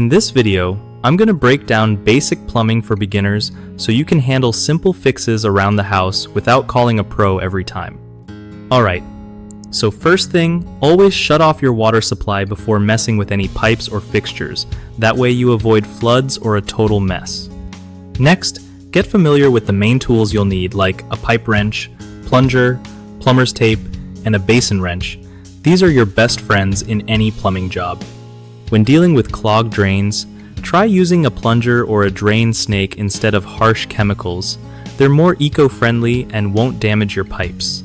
In this video, I'm going to break down basic plumbing for beginners so you can handle simple fixes around the house without calling a pro every time. Alright, so first thing, always shut off your water supply before messing with any pipes or fixtures. That way you avoid floods or a total mess. Next, get familiar with the main tools you'll need, like a pipe wrench, plunger, plumber's tape, and a basin wrench. These are your best friends in any plumbing job. When dealing with clogged drains, try using a plunger or a drain snake instead of harsh chemicals. They're more eco-friendly and won't damage your pipes.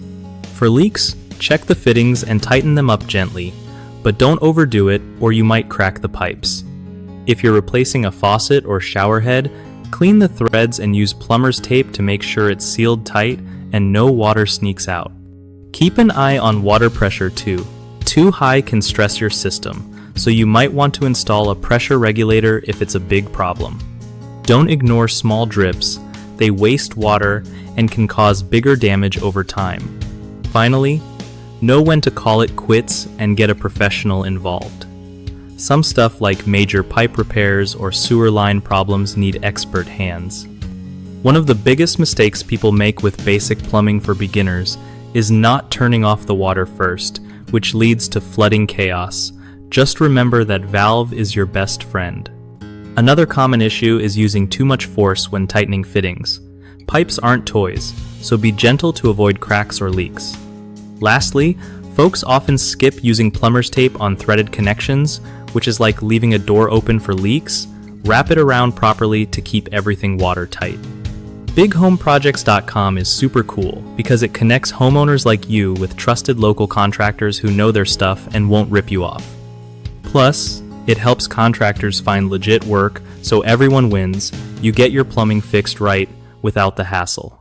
For leaks, check the fittings and tighten them up gently, but don't overdo it or you might crack the pipes. If you're replacing a faucet or shower head, clean the threads and use plumber's tape to make sure it's sealed tight and no water sneaks out. Keep an eye on water pressure too. Too high can stress your system, so you might want to install a pressure regulator if it's a big problem. Don't ignore small drips. They waste water and can cause bigger damage over time. Finally, know when to call it quits and get a professional involved. Some stuff like major pipe repairs or sewer line problems need expert hands. One of the biggest mistakes people make with basic plumbing for beginners is not turning off the water first, which leads to flooding chaos. Just remember that valve is your best friend. Another common issue is using too much force when tightening fittings. Pipes aren't toys, so be gentle to avoid cracks or leaks. Lastly, folks often skip using plumber's tape on threaded connections, which is like leaving a door open for leaks. Wrap it around properly to keep everything watertight. BigHomeProjects.com is super cool because it connects homeowners like you with trusted local contractors who know their stuff and won't rip you off. Plus, it helps contractors find legit work, so everyone wins. You get your plumbing fixed right without the hassle.